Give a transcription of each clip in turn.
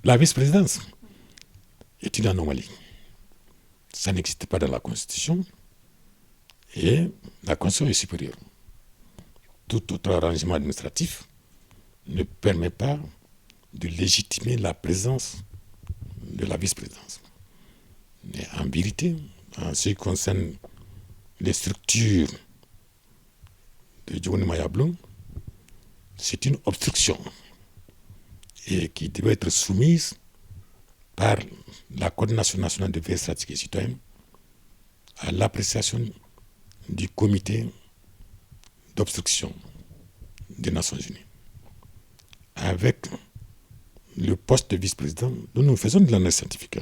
La vice-présidence est une anomalie. Ça n'existe pas dans la Constitution et la Constitution est supérieure. Tout autre arrangement administratif ne permet pas de légitimer la présence de la vice-présidence. Mais en vérité, en ce qui concerne les structures de Djoni Maya Blum, c'est une obstruction et qui devait être soumise par la coordination nationale de veille stratégique et citoyenne à l'appréciation du comité d'obstruction des Nations Unies. Avec le poste de vice-président, nous faisons de l'analyse scientifique.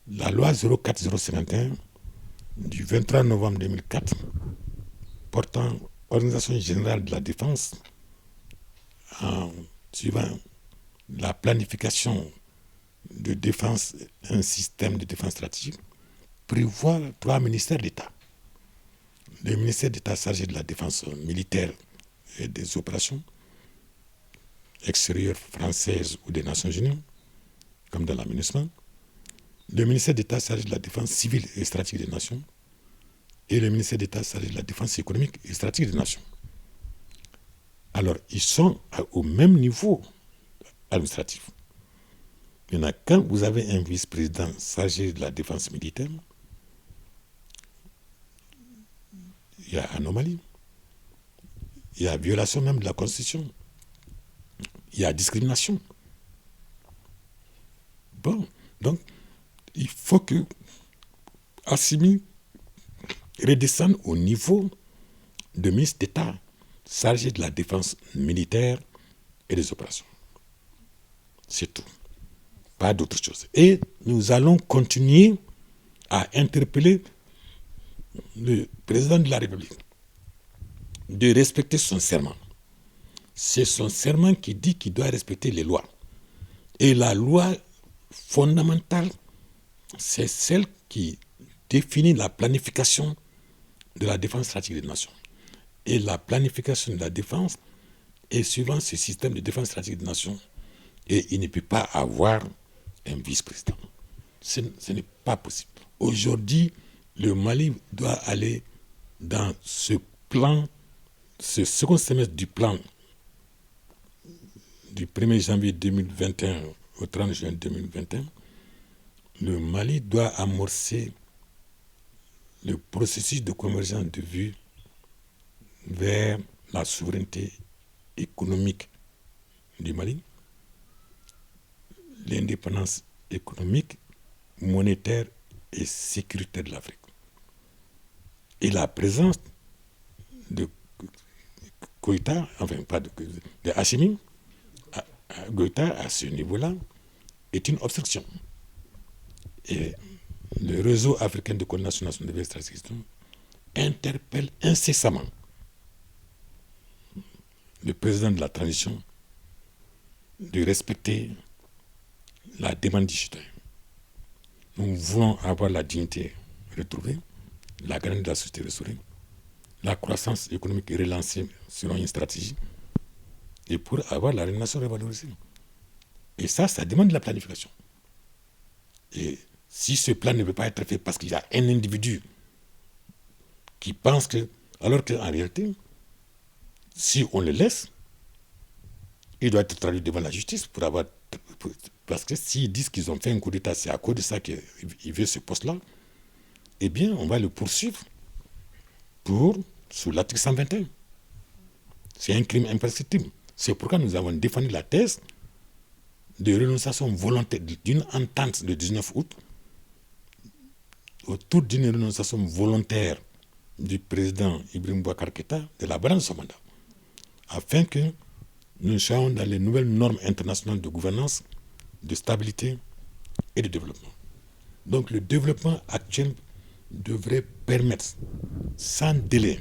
La loi 04051 du 23 novembre 2004 portant organisation générale de la défense en suivant la planification de défense, un système de défense stratégique, prévoit 3 ministères d'État. Le ministère d'État chargé de la défense militaire et des opérations extérieures françaises ou des Nations Unies, comme dans la MINUSMA. Le ministère d'État chargé de la défense civile et stratégique des nations et le ministère d'État chargé de la défense économique et stratégique des nations. Alors, ils sont au même niveau administratif. Maintenant, quand vous avez un vice-président chargé de la défense militaire, il y a anomalie, il y a violation même de la Constitution, il y a discrimination. Bon, donc, il faut que Assimi redescende au niveau de ministre d'État chargé de la défense militaire et des opérations. C'est tout. Pas d'autre chose. Et nous allons continuer à interpeller le président de la République de respecter son serment. C'est son serment qui dit qu'il doit respecter les lois. Et la loi fondamentale, c'est celle qui définit la planification de la défense stratégique des nations. Et la planification de la défense est suivant ce système de défense stratégique des nations. Et il ne peut pas avoir un vice-président. Ce n'est pas possible. Aujourd'hui, le Mali doit aller dans ce plan, ce second semestre du plan du 1er janvier 2021 au 30 juin 2021. Le Mali doit amorcer le processus de convergence de vues vers la souveraineté économique du Mali, l'indépendance économique, monétaire et sécuritaire de l'Afrique. Et la présence de Goïta, enfin pas de Assimi, Goïta à ce niveau-là est une obstruction. Et le réseau africain de coordination nationale de veille stratégique interpelle incessamment le président de la transition de respecter la demande du citoyen. Nous voulons avoir la dignité retrouvée, la garantie de la société restaurée, la croissance économique relancée selon une stratégie, et pour avoir la rémunération revalorisée. Et ça demande de la planification. Et si ce plan ne peut pas être fait parce qu'il y a un individu qui pense que, alors qu'en réalité, si on le laisse, il doit être traduit devant la justice parce que s'ils disent qu'ils ont fait un coup d'État, c'est à cause de ça qu'ils veulent ce poste-là, eh bien, on va le poursuivre sous l'article 121. C'est un crime imprescriptible. C'est pourquoi nous avons défendu la thèse de renonciation volontaire d'une entente le 19 août autour d'une renonciation volontaire du président Ibrahim Boubacar Keïta de la balance de son mandat, afin que nous soyons dans les nouvelles normes internationales de gouvernance, de stabilité et de développement. Donc le développement actuel devrait permettre, sans délai,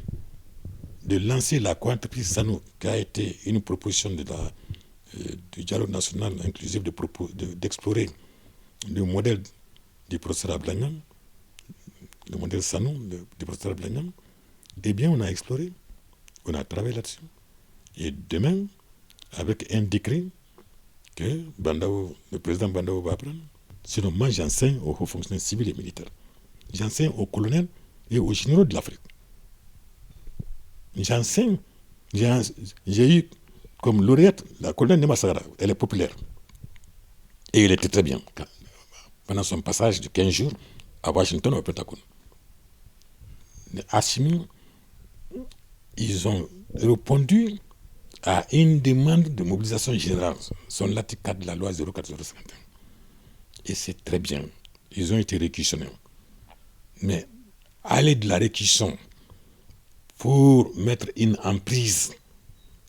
de lancer la co-entreprise SANU, qui a été une proposition du dialogue national inclusif d'explorer le modèle du professeur Ablagnam, le modèle SANU du professeur Ablagnam. Eh bien, on a exploré, on a travaillé là-dessus. Et demain, avec un décret que le président Bandao va prendre. Sinon, moi, j'enseigne aux hauts fonctionnaires civils et militaires. J'enseigne aux colonels et aux généraux de l'Afrique. J'enseigne. J'ai eu comme lauréate la colonelle Nema Sagara. Elle est populaire. Et elle était très bien. Pendant son passage de 15 jours à Washington, au Pentagone. Les Assimi, ils ont répondu à une demande de mobilisation générale, son l'article 4 de la loi 0451. Et c'est très bien. Ils ont été réquisitionnés. Mais aller de la réquisition pour mettre une emprise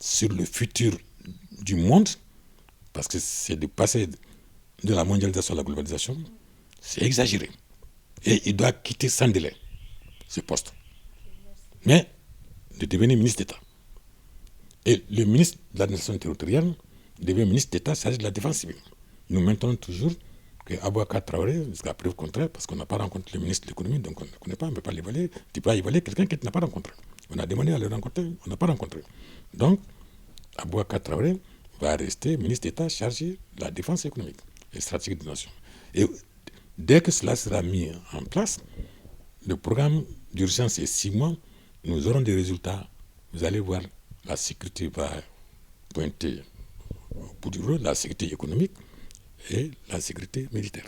sur le futur du monde, parce que c'est de passer de la mondialisation à la globalisation, c'est exagéré. Et il doit quitter sans délai ce poste. Mais de devenir ministre d'État. Et le ministre de l'administration territoriale devient ministre d'État chargé de la défense civile. Nous maintenons toujours que Aboubacar Traoré, jusqu'à preuve contraire, parce qu'on n'a pas rencontré le ministre de l'économie, donc on ne connaît pas, on ne peut pas l'évaluer. Tu peux pas évaluer quelqu'un que tu n'as pas rencontré. On a demandé à le rencontrer, on n'a pas rencontré. Donc, Aboubacar Traoré va rester ministre d'État chargé de la défense économique et stratégique des nations. Et dès que cela sera mis en place, le programme d'urgence est 6 mois, nous aurons des résultats. Vous allez voir, la sécurité va pointer au bout du rôle, la sécurité économique et la sécurité militaire.